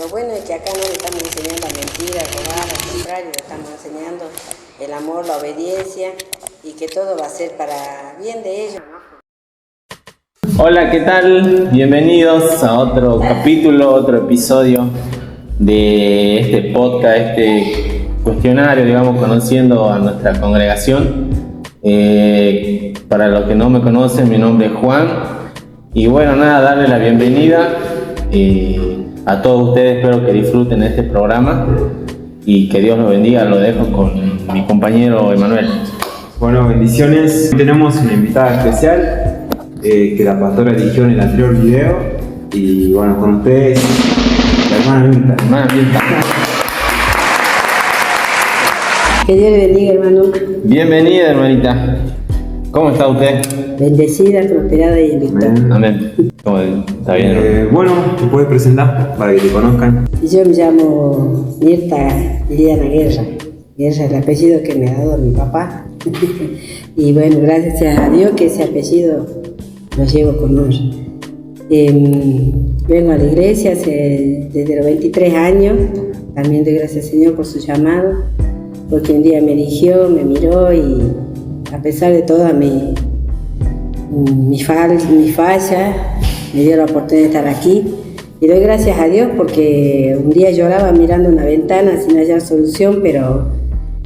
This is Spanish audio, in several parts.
Lo bueno es que acá no le estamos enseñando a mentir, a robar, al contrario, le estamos enseñando el amor, la obediencia y que todo va a ser para bien de ellos, ¿no? Hola, ¿qué tal? Bienvenidos a otro capítulo, otro episodio de este podcast, este cuestionario, digamos, conociendo a nuestra congregación. Para los que no me conocen, mi nombre es Juan. Y bueno, nada, darle la bienvenida a todos ustedes. Espero que disfruten este programa y que Dios los bendiga. Lo dejo con mi compañero Emanuel. Bueno, bendiciones. Hoy tenemos una invitada especial que la pastora eligió en el anterior video. Y bueno, con ustedes, la hermana Mirta. Que Dios le bendiga, hermano. Bienvenida, hermanita. ¿Cómo está usted? Bendecida, prosperada y en victoria. Amén. ¿Cómo está bien? Bueno, ¿te puedes presentar para que te conozcan? Y yo me llamo Mirta Liliana Guerra. Guerra es el apellido que me ha dado mi papá. Y bueno, gracias a Dios que ese apellido lo llevo con honra. Vengo a la iglesia desde los 23 años. También doy gracias al Señor por su llamado, porque un día me eligió, me miró y a pesar de toda mi falla, me dio la oportunidad de estar aquí. Y doy gracias a Dios porque un día lloraba mirando una ventana sin hallar solución, pero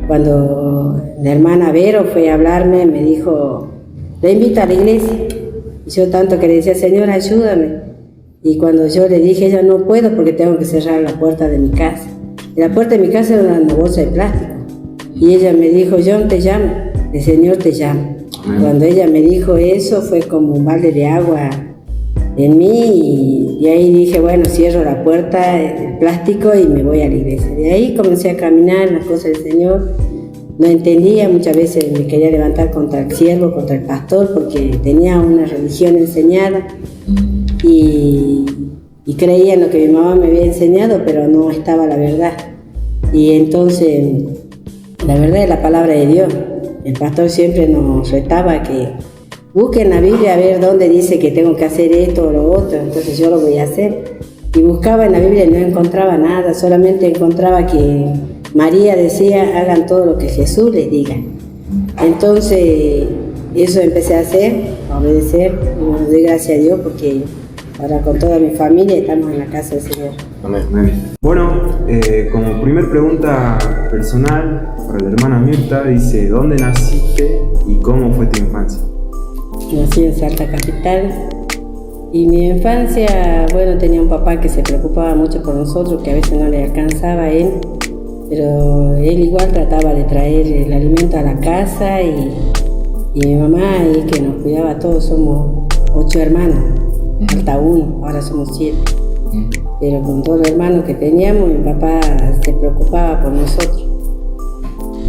cuando la hermana Vero fue a hablarme, me dijo, la invito a la iglesia. Y yo tanto que le decía, Señor, ayúdame. Y cuando yo le dije, ella no puedo porque tengo que cerrar la puerta de mi casa. Y la puerta de mi casa era una bolsa de plástico. Y ella me dijo, John te llamo, el Señor te llama. Cuando ella me dijo eso, fue como un balde de agua en mí. Y ahí dije, bueno, cierro la puerta de plástico y me voy a la iglesia. De ahí comencé a caminar en las cosas del Señor. No entendía, muchas veces me quería levantar contra el siervo, contra el pastor, porque tenía una religión enseñada y creía en lo que mi mamá me había enseñado, pero no estaba la verdad. Y entonces, la verdad es la palabra de Dios. El pastor siempre nos retaba que busquen la Biblia a ver dónde dice que tengo que hacer esto o lo otro, entonces yo lo voy a hacer. Y buscaba en la Biblia y no encontraba nada, solamente encontraba que María decía, hagan todo lo que Jesús les diga. Entonces, eso empecé a hacer, a obedecer, y bueno, doy gracias a Dios porque ahora con toda mi familia estamos en la casa del Señor. Amén. Bueno, como primer pregunta personal para la hermana Mirta, dice, ¿dónde naciste y cómo fue tu infancia? Nací en Salta Capital y mi infancia, bueno, tenía un papá que se preocupaba mucho por nosotros, que a veces no le alcanzaba a él, pero él igual trataba de traer el alimento a la casa y mi mamá ahí que nos cuidaba a todos. Somos 8 hermanos, falta uno, ahora somos 7. Pero con todos los hermanos que teníamos, mi papá se preocupaba por nosotros.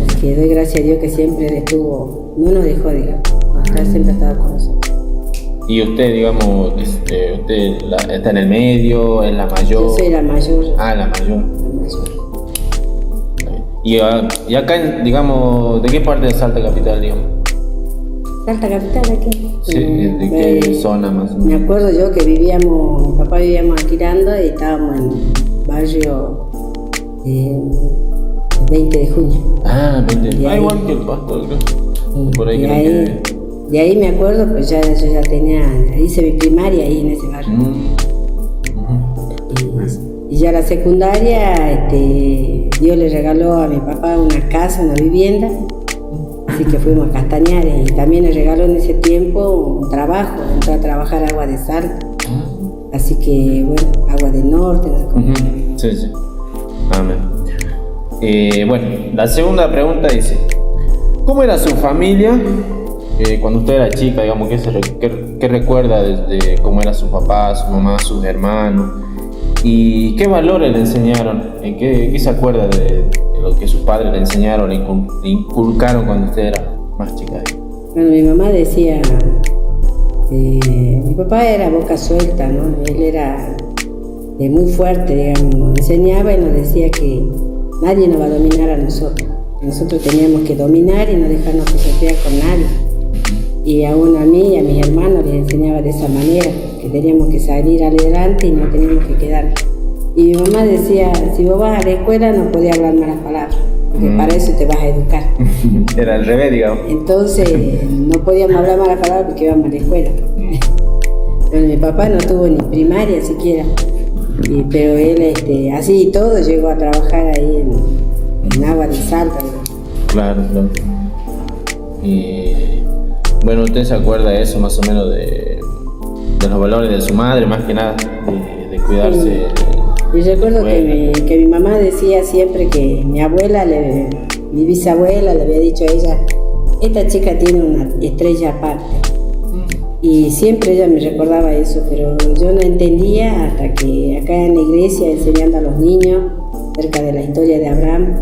Así que doy gracias a Dios que siempre él estuvo, no nos dejó, digamos, siempre ha estado con nosotros. Y usted, digamos, usted está en el medio, es la mayor. Yo soy la mayor. Ah, la mayor. La mayor. Y acá, digamos, ¿de qué parte de Salta Capital, digamos? Salta Capital, aquí. Sí, ¿de qué zona más o menos? Me acuerdo yo que mi papá vivíamos alquilando y estábamos en barrio 20 de junio. Ah, 20 de junio. Igual que el pastor, por ahí creo que... De ahí me acuerdo, pues yo ya tenía, hice mi primaria ahí en ese barrio. Y ya la secundaria, Dios le regaló a mi papá una casa, una vivienda, así que fuimos a Castañar y también le regaló en ese tiempo un trabajo, entró a trabajar agua de Salta, así que bueno, agua del norte, no sé cómo. Sí. Amén. Bueno, la segunda pregunta dice, ¿cómo era su familia cuando usted era chica, digamos, qué recuerda desde cómo era su papá, su mamá, sus hermanos? ¿Y qué valores le enseñaron? ¿Qué se acuerda de lo que sus padres le enseñaron, le inculcaron cuando usted era más chica? Bueno, mi mamá decía, mi papá era boca suelta, ¿no? Él era muy fuerte, digamos, nos enseñaba y nos decía que nadie nos va a dominar a nosotros. Nosotros teníamos que dominar y no dejarnos pisotear con nadie. Y aún a mí y a mis hermanos les enseñaba de esa manera, que teníamos que salir adelante y no teníamos que quedar. Y mi mamá decía, si vos vas a la escuela no podías hablar malas palabras, porque para eso te vas a educar. Era al revés, digamos. Entonces no podíamos hablar malas palabras porque íbamos a la escuela. Pero mi papá no tuvo ni primaria siquiera. Pero él, así y todo, llegó a trabajar ahí en Agua de Salta. Claro. Y bueno, ¿usted se acuerda de eso más o menos de los valores de su madre, más que nada, de cuidarse? Sí. Y recuerdo que mi mamá decía siempre que mi abuela, mi bisabuela le había dicho a ella, esta chica tiene una estrella aparte. Y siempre ella me recordaba eso, pero yo no entendía hasta que acá en la iglesia, enseñando a los niños acerca de la historia de Abraham,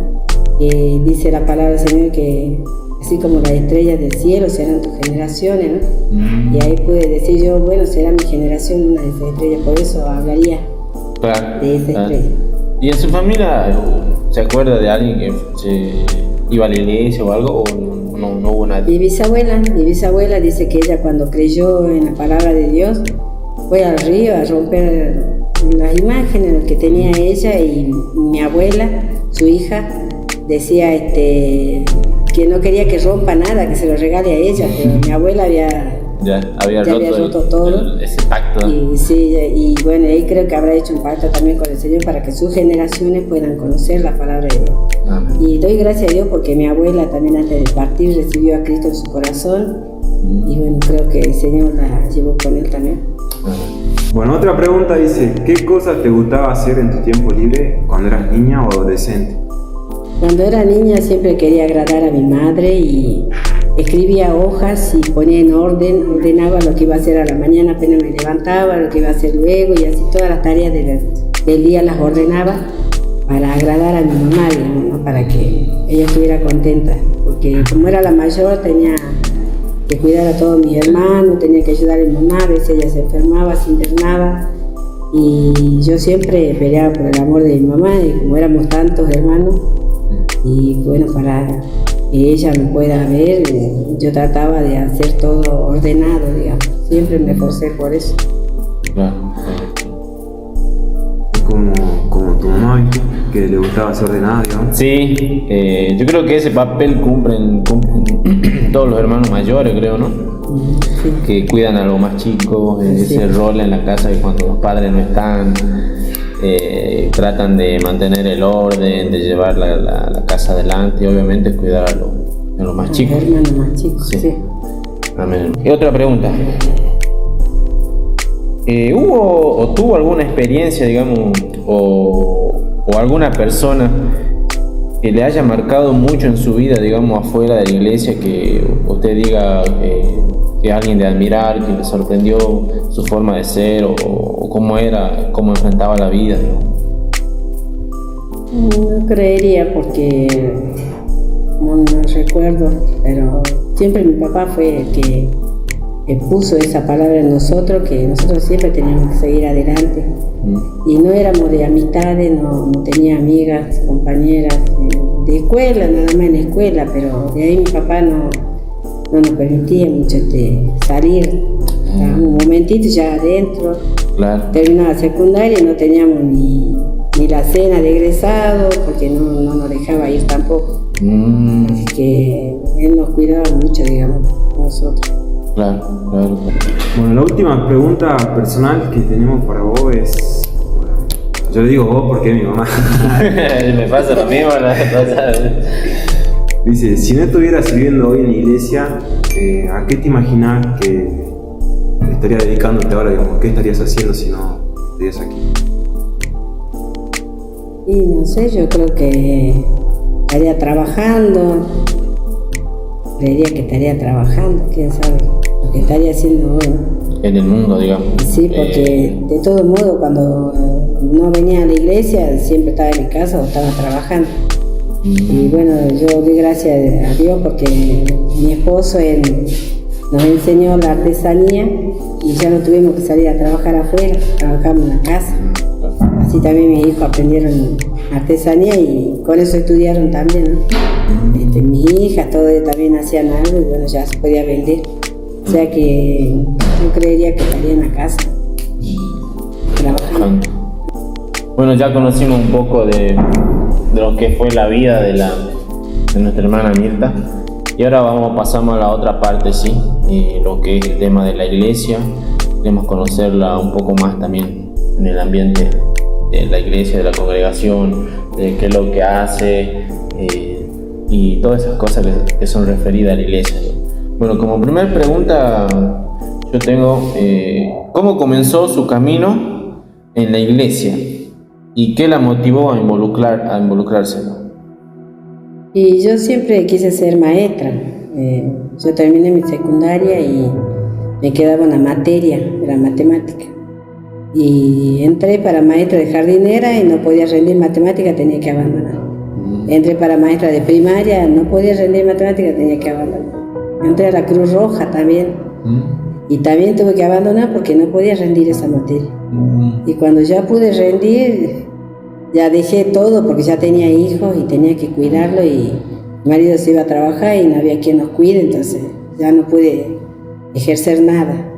dice la palabra del Señor que así como las estrellas del cielo serán tus generaciones, ¿no? Y ahí pude decir yo, bueno, será mi generación una de esas estrellas, por eso hablaría de esa estrella. ¿Y en su familia se acuerda de alguien que se iba a la iglesia o algo, o no hubo nadie? Mi bisabuela dice que ella cuando creyó en la palabra de Dios fue al río a romper las imágenes que tenía ella, y mi abuela, su hija, decía que no quería que rompa nada, que se lo regale a ella, pero mi abuela había roto todo ese pacto. Y bueno, ahí creo que habrá hecho un pacto también con el Señor para que sus generaciones puedan conocer la palabra de Dios. Amén. Y doy gracias a Dios porque mi abuela también antes de partir recibió a Cristo en su corazón, y bueno, creo que el Señor la llevó con él también. Bueno, otra pregunta dice, ¿qué cosas te gustaba hacer en tu tiempo libre cuando eras niña o adolescente? Cuando era niña siempre quería agradar a mi madre y escribía hojas y ponía en orden, ordenaba lo que iba a hacer a la mañana apenas me levantaba, lo que iba a hacer luego, y así todas las tareas del día las ordenaba para agradar a mi mamá, digamos, ¿no? Para que ella estuviera contenta, porque como era la mayor tenía que cuidar a todos mis hermanos, tenía que ayudar a mi mamá, a veces ella se enfermaba, se internaba, y yo siempre peleaba por el amor de mi mamá, y como éramos tantos hermanos, y bueno, para que ella me pueda ver, yo trataba de hacer todo ordenado, digamos. Siempre me esforcé por eso. Claro. Como tu mamá, ¿viste? Que le gustaba ser ordenada, digamos. Sí, yo creo que ese papel cumplen todos los hermanos mayores, creo, ¿no? Sí. Que cuidan a los más chicos, ese rol en la casa que cuando los padres no están, tratan de mantener el orden, de llevar la casa adelante, y obviamente cuidar a los más chicos. Los hermanos más chicos, sí. Amén. Y otra pregunta. ¿Hubo o tuvo alguna experiencia, digamos, o alguna persona que le haya marcado mucho en su vida, digamos, afuera de la iglesia, que usted diga que alguien de admirar, que le sorprendió su forma de ser o cómo era, cómo enfrentaba la vida, ¿no? No creería porque no recuerdo, pero siempre mi papá fue el que puso esa palabra en nosotros, que nosotros siempre teníamos que seguir adelante. Y no éramos de amistades, no tenía amigas, compañeras de escuela, nada más en la escuela, pero de ahí mi papá no nos permitía mucho salir. Estábamos un momentito ya adentro. Claro. Terminaba la secundaria y no teníamos ni la cena de egresado, porque no nos dejaba ir tampoco. Así que él nos cuidaba mucho, digamos, nosotros. Claro. Bueno, la última pregunta personal que tenemos para vos es... Yo le digo vos porque es mi mamá. Me pasa lo mismo, Dice, si no estuvieras sirviendo hoy en la iglesia, ¿a qué te imaginas que estarías dedicándote ahora? Digamos, ¿qué estarías haciendo si no estarías aquí? Y no sé, yo creo que estaría trabajando. Creería que estaría trabajando, quién sabe lo que estaría haciendo hoy, ¿no? En el mundo, digamos. Sí, porque de todo modo cuando no venía a la iglesia siempre estaba en mi casa o estaba trabajando. Y bueno, yo doy gracias a Dios porque mi esposo nos enseñó la artesanía y ya no tuvimos que salir a trabajar afuera, trabajamos en la casa. Así también mis hijos aprendieron artesanía y con eso estudiaron también, ¿no? Mis hijas, todos también hacían algo y bueno, ya se podía vender. O sea que yo creería que estaría en la casa trabajando. Bueno, ya conocimos un poco de lo que fue la vida de nuestra hermana Mirta. Y ahora pasamos a la otra parte, ¿sí? Lo que es el tema de la iglesia. Queremos conocerla un poco más también en el ambiente de la iglesia, de la congregación, de qué es lo que hace y todas esas cosas que son referidas a la iglesia. Bueno, como primera pregunta yo tengo, ¿cómo comenzó su camino en la iglesia? ¿Y qué la motivó a involucrarse? Y yo siempre quise ser maestra. Yo terminé mi secundaria y me quedaba una materia, era matemática. Y entré para maestra de jardinera y no podía rendir matemática, tenía que abandonar. Entré para maestra de primaria, no podía rendir matemática, tenía que abandonar. Entré a la Cruz Roja también. Y también tuve que abandonar porque no podía rendir esa materia. Y cuando ya pude rendir, ya dejé todo porque ya tenía hijos y tenía que cuidarlo y mi marido se iba a trabajar y no había quien nos cuide, entonces ya no pude ejercer nada.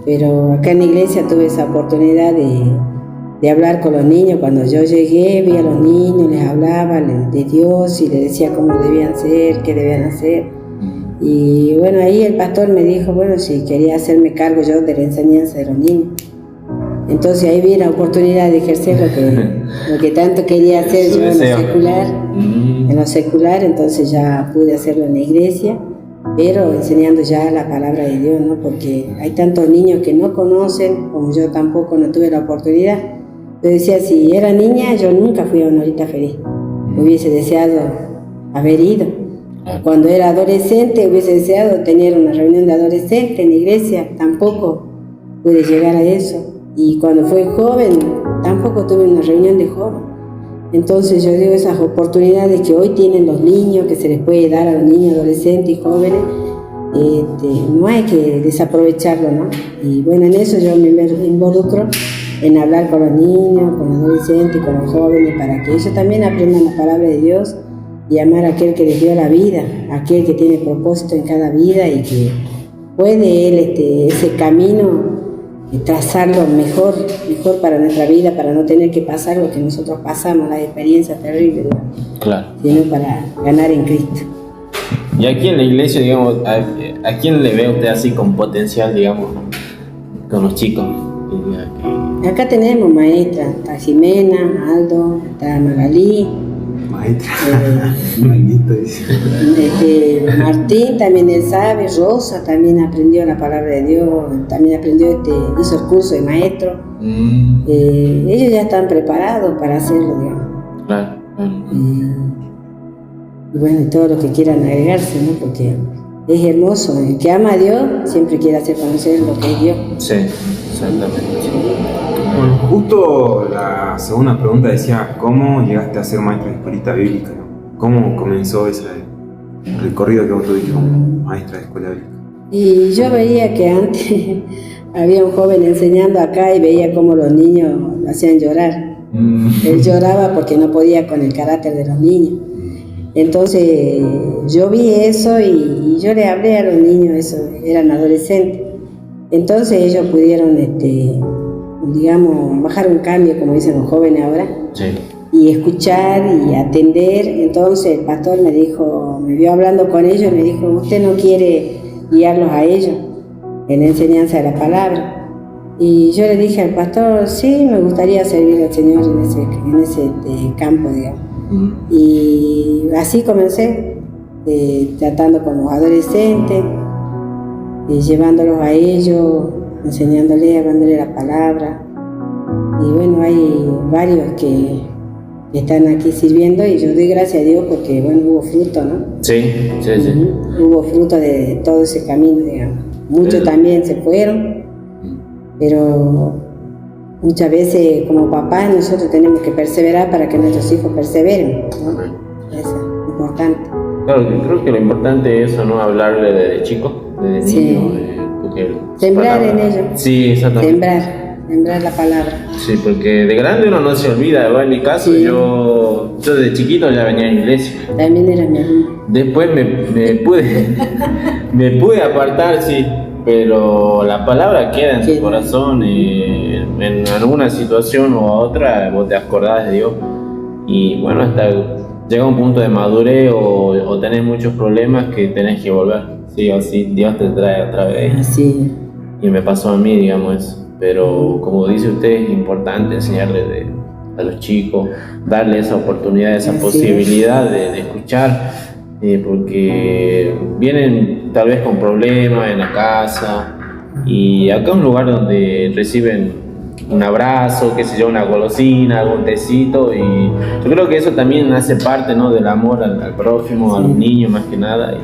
Pero acá en la iglesia tuve esa oportunidad de hablar con los niños. Cuando yo llegué, vi a los niños, les hablaba de Dios y les decía cómo debían ser, qué debían hacer. Y bueno, ahí el pastor me dijo, bueno, si quería hacerme cargo yo de la enseñanza de los niños. Entonces ahí vi la oportunidad de ejercer lo que tanto quería hacer yo en lo secular, entonces ya pude hacerlo en la iglesia, pero enseñando ya la palabra de Dios, ¿no? Porque hay tantos niños que no conocen, como yo tampoco no tuve la oportunidad. Yo decía, si era niña, yo nunca fui a una horita feliz. Hubiese deseado haber ido. Cuando era adolescente, hubiese deseado tener una reunión de adolescentes en la iglesia, tampoco pude llegar a eso. Y cuando fui joven, tampoco tuve una reunión de joven. Entonces yo digo, esas oportunidades que hoy tienen los niños, que se les puede dar a los niños, adolescentes y jóvenes, no hay que desaprovecharlo, ¿no? Y bueno, en eso yo me involucro, en hablar con los niños, con los adolescentes, con los jóvenes, para que ellos también aprendan la palabra de Dios y amar a aquel que les dio la vida, aquel que tiene propósito en cada vida y que puede él ese camino trazarlo mejor para nuestra vida, para no tener que pasar lo que nosotros pasamos, las experiencias terribles, ¿no? Claro. Sino para ganar en Cristo. Y aquí en la iglesia, digamos, ¿a quién le ve usted así con potencial, digamos, con los chicos? Acá tenemos maestras, está Jimena, Aldo, está Magalí. Maestra, maldito dice. Martín también él sabe, Rosa también aprendió la palabra de Dios, también aprendió, hizo el curso de maestro. Ellos ya están preparados para hacerlo, digamos. Claro. Y bueno, y todo lo que quieran agregarse, ¿no? Porque es hermoso, el que ama a Dios siempre quiere hacer conocer lo que es Dios. Sí, exactamente. Bueno, justo la segunda pregunta decía, ¿cómo llegaste a ser maestra de escuelita bíblica? ¿Cómo comenzó ese recorrido que vos tuviste como maestra de escuela bíblica? Y yo veía que antes había un joven enseñando acá y veía cómo los niños lo hacían llorar. Él lloraba porque no podía con el carácter de los niños. Entonces yo vi eso y yo le hablé a los niños, eso, eran adolescentes. Entonces ellos pudieron, digamos, bajar un cambio, como dicen los jóvenes ahora, sí, y escuchar y atender. Entonces el pastor me dijo, me vio hablando con ellos, me dijo, ¿usted no quiere guiarlos a ellos en la enseñanza de la palabra? Y yo le dije al pastor, sí, me gustaría servir al Señor en ese campo, digamos. Y así comencé, tratando con los adolescentes, llevándolos a ellos, enseñándoles, hablándoles la palabra. Y bueno, hay varios que están aquí sirviendo y yo doy gracias a Dios porque bueno, hubo fruto, ¿no? Sí. Hubo fruto de todo ese camino, digamos. Muchos también se fueron, pero muchas veces como papás nosotros tenemos que perseverar para que nuestros hijos perseveren, ¿no? Eso es importante. Claro, creo que lo importante es eso, ¿no? Hablarle desde chico, desde Sí. niño, porque Sembrar en ellos. Sí, exactamente. Sembrar la palabra. Sí, porque de grande uno no se olvida, ¿verdad? En mi caso, Sí. yo de chiquito ya venía a la iglesia. También era mi hermano. Después me pude apartar, sí, pero la palabra queda en su corazón y en alguna situación u otra vos te acordás de Dios y bueno, hasta llega un punto de madurez o tenés muchos problemas que tenés que volver, sí o sí, Dios te trae otra vez. Así. Y me pasó a mí, digamos, eso. Pero como dice usted, es importante enseñarle a los chicos, darle esa oportunidad, esa posibilidad de escuchar, porque vienen tal vez con problemas en la casa y acá es un lugar donde reciben un abrazo, qué sé yo, una golosina, algún tecito, y yo creo que eso también hace parte, ¿no?, del amor al prójimo, a los niños más que nada,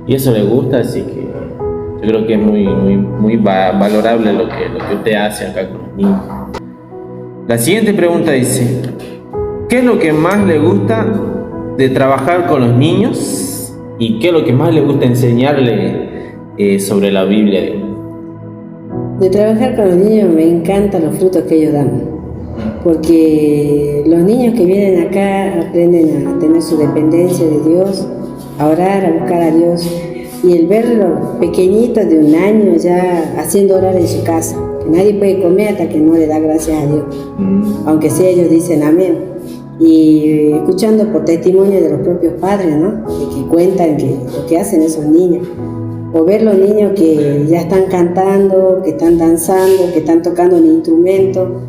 y eso les gusta, así que yo creo que es muy valorable lo que usted hace acá con los niños. La siguiente pregunta dice: ¿qué es lo que más le gusta de trabajar con los niños y qué es lo que más le gusta enseñarle sobre la Biblia? De trabajar con los niños me encantan los frutos que ellos dan, porque los niños que vienen acá aprenden a tener su dependencia de Dios, a orar, a buscar a Dios, y el verlos pequeñitos de 1 año ya haciendo orar en su casa, que nadie puede comer hasta que no le da gracias a Dios, aunque sea ellos dicen amén, y escuchando por testimonio de los propios padres, ¿no?, de que cuentan lo que hacen esos niños, o ver los niños que ya están cantando, que están danzando, que están tocando un instrumento.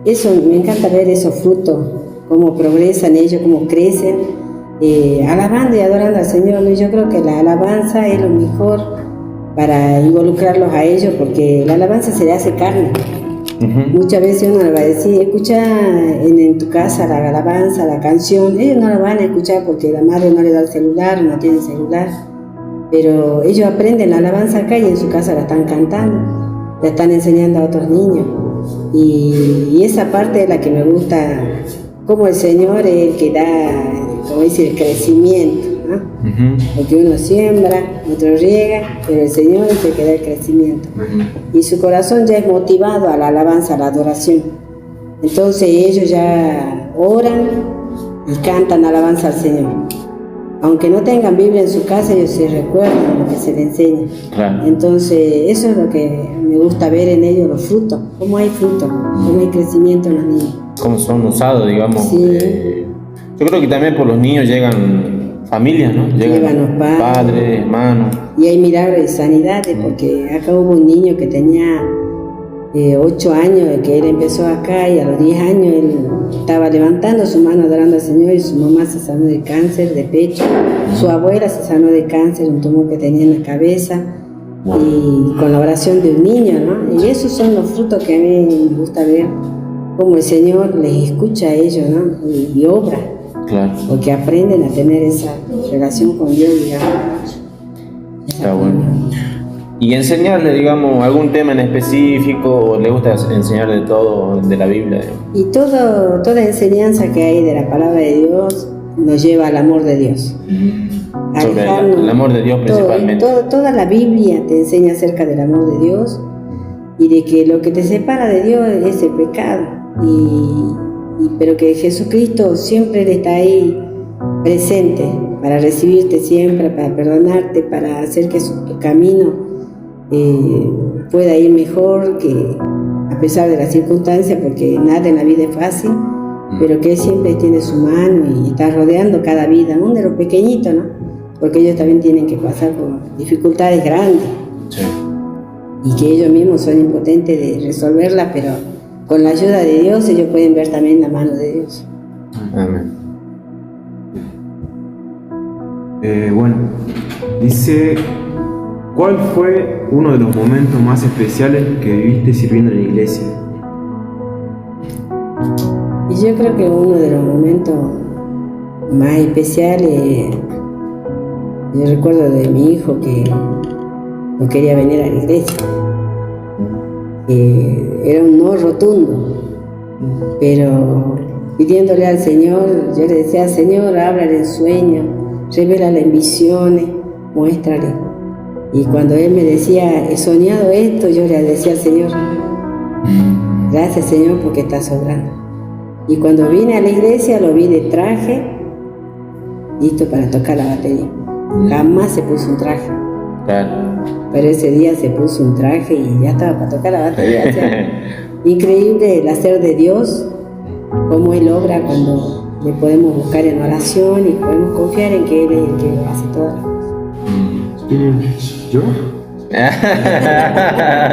Eso, me encanta ver esos frutos, cómo progresan ellos, cómo crecen, alabando y adorando al Señor. Y yo creo que la alabanza es lo mejor para involucrarlos a ellos, porque la alabanza se le hace carne. Muchas veces uno le va a decir, escucha en tu casa la alabanza, la canción. Ellos no la van a escuchar porque la madre no le da el celular, no tiene celular. Pero ellos aprenden la alabanza acá y en su casa la están cantando, la están enseñando a otros niños. Y esa parte es la que me gusta, como el Señor es el que da, como dice, el crecimiento, ¿no? Porque uno siembra, otro riega, pero el Señor es el que da el crecimiento. Y su corazón ya es motivado a la alabanza, a la adoración. Entonces ellos ya oran y cantan alabanza al Señor. Aunque no tengan Biblia en su casa, ellos se recuerdan lo que se les enseña. Claro. Entonces, eso es lo que me gusta ver en ellos, los frutos. Cómo hay frutos, cómo hay crecimiento en los niños. Cómo son usados, digamos. Sí. Yo creo que también por los niños llegan familias, ¿no? Llegan los padres, hermanos. Y hay milagros y sanidades, porque acá hubo un niño que tenía 8 años, que él empezó acá, y a los 10 años él estaba levantando su mano adorando al Señor, y su mamá se sanó de cáncer de pecho, su abuela se sanó de cáncer, un tumor que tenía en la cabeza, y con la oración de un niño, ¿no? Y esos son los frutos que a mí me gusta ver, cómo el Señor les escucha a ellos, ¿no? Y obra, claro, porque aprenden a tener esa relación con Dios, digamos. Está bueno. Y enseñarle, digamos, algún tema en específico, o le gusta enseñar de todo de la Biblia, digamos. Y toda enseñanza que hay de la palabra de Dios nos lleva al amor de Dios. Sobre el amor de Dios principalmente. Toda la Biblia te enseña acerca del amor de Dios y de que lo que te separa de Dios es el pecado. Pero que Jesucristo siempre está ahí presente para recibirte siempre, para perdonarte, para hacer que tu camino pueda ir mejor, que a pesar de las circunstancias, porque nada en la vida es fácil, pero que Él siempre tiene su mano y está rodeando cada vida, aún de los pequeñitos, ¿no? Porque ellos también tienen que pasar por dificultades grandes, sí, y que ellos mismos son impotentes de resolverlas, pero con la ayuda de Dios ellos pueden ver también la mano de Dios. Amén. Bueno, dice: ¿cuál fue uno de los momentos más especiales que viviste sirviendo en la iglesia? Y yo creo que uno de los momentos más especiales, yo recuerdo de mi hijo que no quería venir a la iglesia. Era un no rotundo, pero pidiéndole al Señor, yo le decía: Señor, háblale en sueños, revélale en visiones, muéstrale. Y cuando él me decía: he soñado esto, yo le decía al Señor: gracias, Señor, porque estás obrando. Y cuando vine a la iglesia lo vi de traje, listo para tocar la batería. Jamás se puso un traje. Claro. Pero ese día se puso un traje y ya estaba para tocar la batería. O sea, increíble el hacer de Dios, cómo Él obra cuando le podemos buscar en oración y podemos confiar en que Él es el que hace todas las cosas. ¿Yo?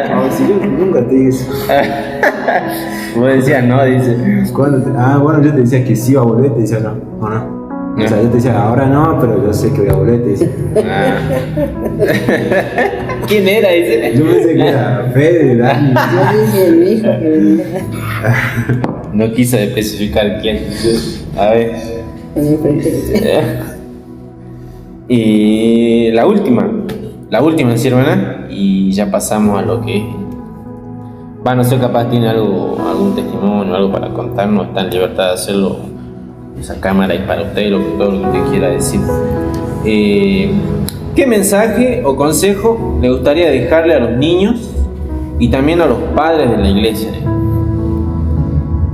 No, si yo nunca te dije eso. Vos decías no, dice. Bueno, yo te decía que sí iba a volver, te decía no, o no. O sea, yo te decía ahora no, pero yo sé que voy a volver, te decía. ¿Quién era ese? Yo pensé que era Fede, Dani. Yo dije mi hijo que venía. No quiso especificar quién. A ver. Con el frente. Y la última, sí, hermana, y ya pasamos a lo que no sé, capaz tiene algún testimonio, algo para contarnos, está en libertad de hacerlo. Esa cámara es para usted, todo lo que usted quiera decir. ¿Qué mensaje o consejo le gustaría dejarle a los niños y también a los padres de la iglesia?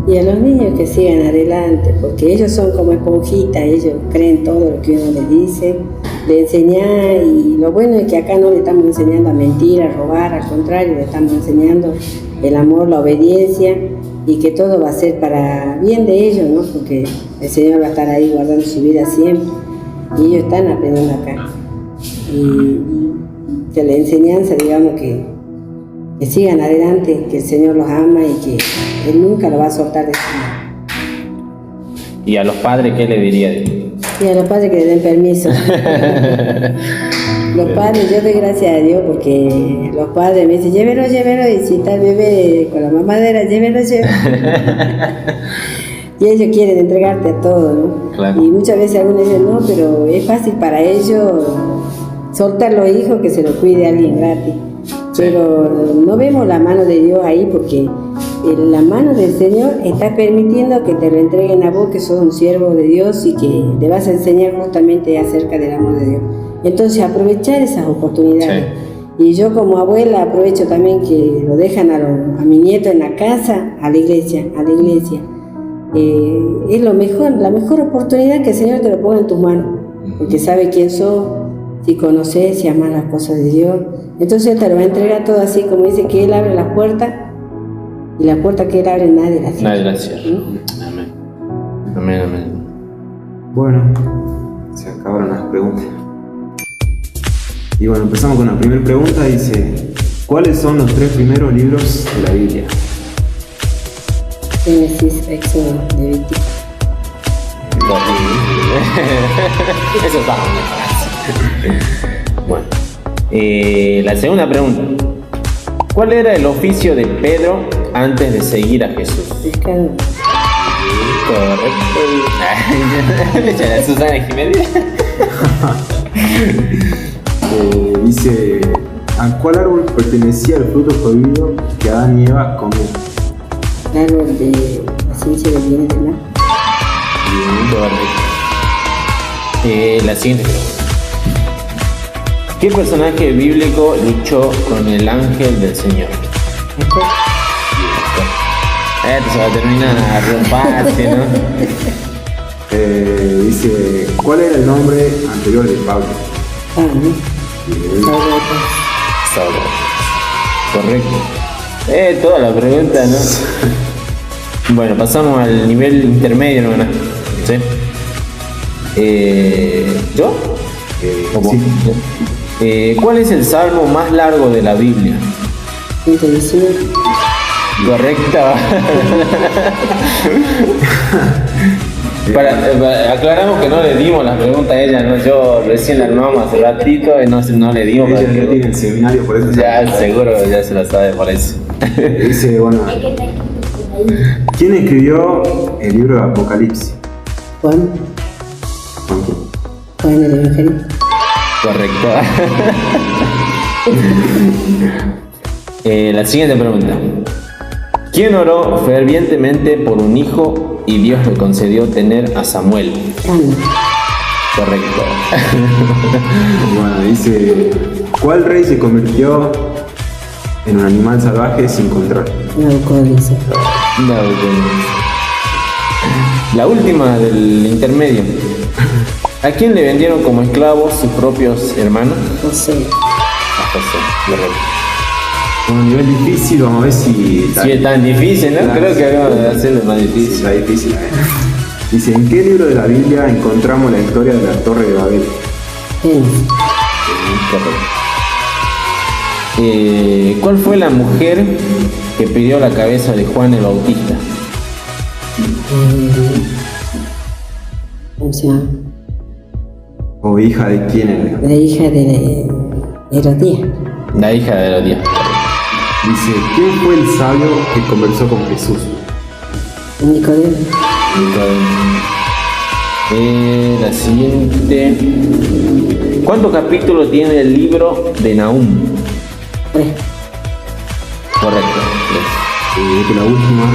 Y a los niños que sigan adelante, porque ellos son como esponjitas, ellos creen todo lo que uno les dice, le enseña, y lo bueno es que acá no le estamos enseñando a mentir, a robar, al contrario, le estamos enseñando el amor, la obediencia, y que todo va a ser para bien de ellos, ¿no? Porque el Señor va a estar ahí guardando su vida siempre, y ellos están aprendiendo acá. Y que la enseñanza, digamos, que sigan adelante, que el Señor los ama y que Él nunca lo va a soltar de su mano. ¿Y a los padres qué le diría? Y a los padres que le den permiso. Los padres, yo doy gracias a Dios porque los padres me dicen, llévelo, y si está el bebé con la mamadera, llévelo. Y ellos quieren entregarte a todo, ¿no? Claro. Y muchas veces algunos dicen, no, pero es fácil para ellos soltar los hijos, que se los cuide alguien gratis. Pero no vemos la mano de Dios ahí, porque la mano del Señor está permitiendo que te lo entreguen a vos, que sos un siervo de Dios y que le vas a enseñar justamente acerca del amor de Dios. Entonces aprovechar esas oportunidades. Sí. Y yo como abuela aprovecho también que lo dejan a mi nieto en la casa, a la iglesia. Es la mejor oportunidad que el Señor te lo ponga en tus manos, porque sabe quién sos, si conoces, si amas las cosas de Dios. Entonces Él te lo va a entregar todo así, como dice que Él abre las puertas, y las puertas que Él abre nadie las cierra. Nadie las cierra. Amén. Amén. Bueno, se acabaron las preguntas. Y bueno, empezamos con la primera pregunta. Dice, ¿cuáles son los 3 primeros libros de la Biblia? Génesis, Éxodo, Levítico. Eso está muy fácil. Bueno, la segunda pregunta. ¿Cuál era el oficio de Pedro antes de seguir a Jesús? Pescado. Correcto. Susana Jiménez. Dice, ¿a cuál árbol pertenecía el fruto prohibido que Adán y Eva comieron? El árbol de la ciencia del bien y del mal. La siguiente pregunta. ¿Qué personaje bíblico luchó con el ángel del Señor? Esto se va a terminar fácil, ¿no? Dice, ¿cuál era el nombre anterior de Pablo? Saulo. Correcto. Toda la pregunta, ¿no? Bueno, pasamos al nivel intermedio, ¿no? ¿Sí? ¿Yo? Sí. ¿Cuál es el salmo más largo de la Biblia? 119. Correcto. Aclaramos que no le dimos las preguntas a ella, ¿no? Yo recién la armamos hace ratito y no le dimos. Ella ya tiene el seminario, por eso. Ya, seguro, ya se lo sabe por eso. Dice, bueno, ¿quién escribió el libro de Apocalipsis? Juan. Juan el Evangelio. Correcto. La siguiente pregunta. ¿Quién oró fervientemente por un hijo y Dios le concedió tener a Samuel? Correcto. Bueno, dice, ¿cuál rey se convirtió en un animal salvaje sin control? Nabucodonosor. La última del intermedio. ¿A quién le vendieron como esclavos sus propios hermanos? José. José, correcto. Un nivel difícil, vamos a ver si... Si es tan difícil, ¿no? Creo que acabamos de hacerlo más Sí, difícil. está difícil. Dice, ¿en qué libro de la Biblia encontramos la historia de la Torre de Babel? Génesis. Correcto. ¿Cuál fue la mujer que pidió la cabeza de Juan el Bautista? ¿Cómo se llama? ¿O hija de quién era? La hija de Herodías. La hija de Herodías. Dice, ¿quién fue el sabio que conversó con Jesús? Nicodemo. La siguiente. ¿Cuántos capítulos tiene el libro de Nahum? 3. Correcto. La última.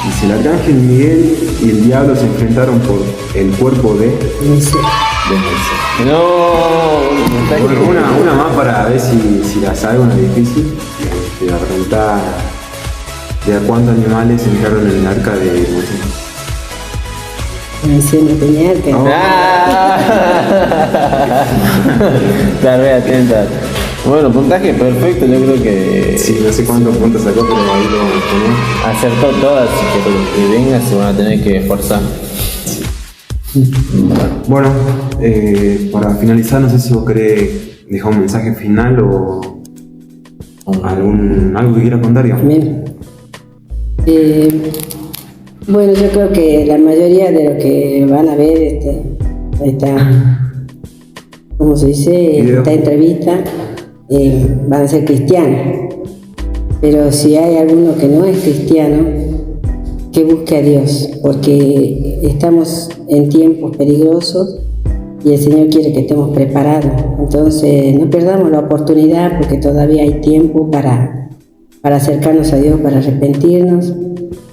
Dice, el arcángel Miguel y el diablo se enfrentaron por el cuerpo de... Moisés. No, Bueno, una más para ver si la sabe, una difícil. De la pregunta de a cuántos animales entraron en el arca de Moisés. Moisés no tenía arca. No. Estar re atenta. Bueno, puntaje perfecto, yo creo que Sí, no sé cuántos puntos sacó, pero ahí lo vamos a poner. acertó todas, así que los que vengan se van a tener que esforzar. Bueno, para finalizar, no sé si vos querés dejar un mensaje final o algo que quieras contar, digamos. Bien. Bueno, yo creo que la mayoría de lo que van a ver esta, ¿cómo se dice? Video. Esta entrevista van a ser cristianos. Pero si hay alguno que no es cristiano, que busque a Dios, porque estamos en tiempos peligrosos y el Señor quiere que estemos preparados. Entonces no perdamos la oportunidad, porque todavía hay tiempo para acercarnos a Dios, para arrepentirnos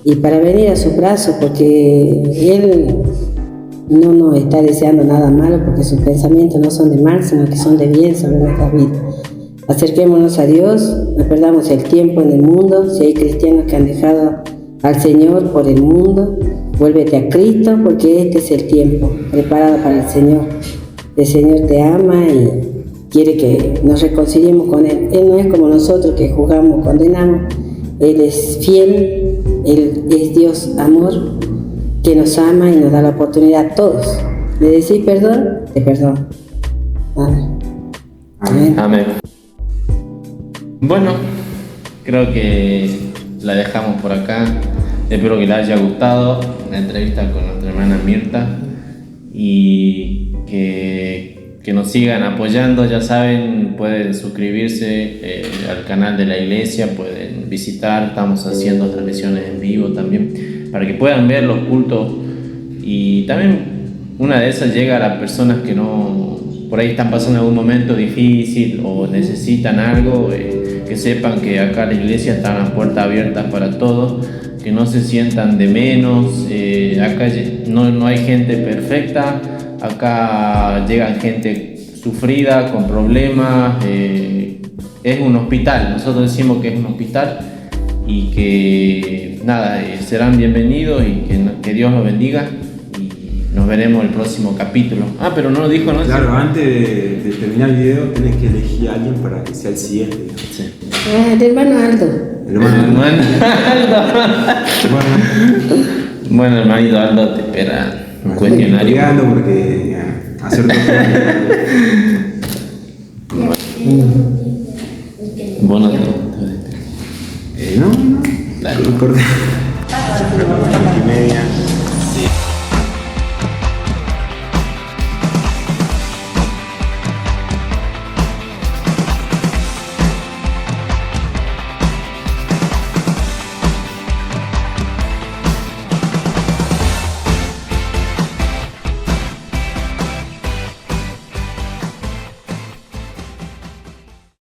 y para venir a sus brazos, porque Él no nos está deseando nada malo, porque sus pensamientos no son de mal, sino que son de bien sobre nuestra vida. Acerquémonos a Dios, no perdamos el tiempo en el mundo. Si hay cristianos que han dejado al Señor por el mundo, vuélvete a Cristo, porque este es el tiempo preparado para el Señor. El Señor te ama y quiere que nos reconciliemos con Él. Él no es como nosotros, que juzgamos, condenamos. Él es fiel, Él es Dios amor, que nos ama y nos da la oportunidad a todos de decir perdón, te perdono. Amén. Amén. Amén. Bueno, creo que la dejamos por acá. Espero que les haya gustado la entrevista con nuestra hermana Mirta y que nos sigan apoyando. Ya saben, pueden suscribirse al canal de la iglesia, pueden visitar, estamos haciendo transmisiones en vivo también para que puedan ver los cultos, y también una de esas llega a las personas que no, por ahí están pasando algún momento difícil o necesitan algo, que sepan que acá la iglesia está las puertas abiertas para todos, que no se sientan de menos. Acá no hay gente perfecta, acá llegan gente sufrida, con problemas. Es un hospital, nosotros decimos que es un hospital, y que nada, serán bienvenidos y que Dios los bendiga, y nos veremos el próximo capítulo. Pero no lo dijo, ¿no? Claro, antes de terminar el video tenés que elegir a alguien para que sea el siguiente. Sí. El hermano Aldo. Hermano Aldo. Bueno, hermanito Aldo, te espera un cuestionario. Aldo, porque hacer todo. Bueno, No. dale. Corté. 3:30.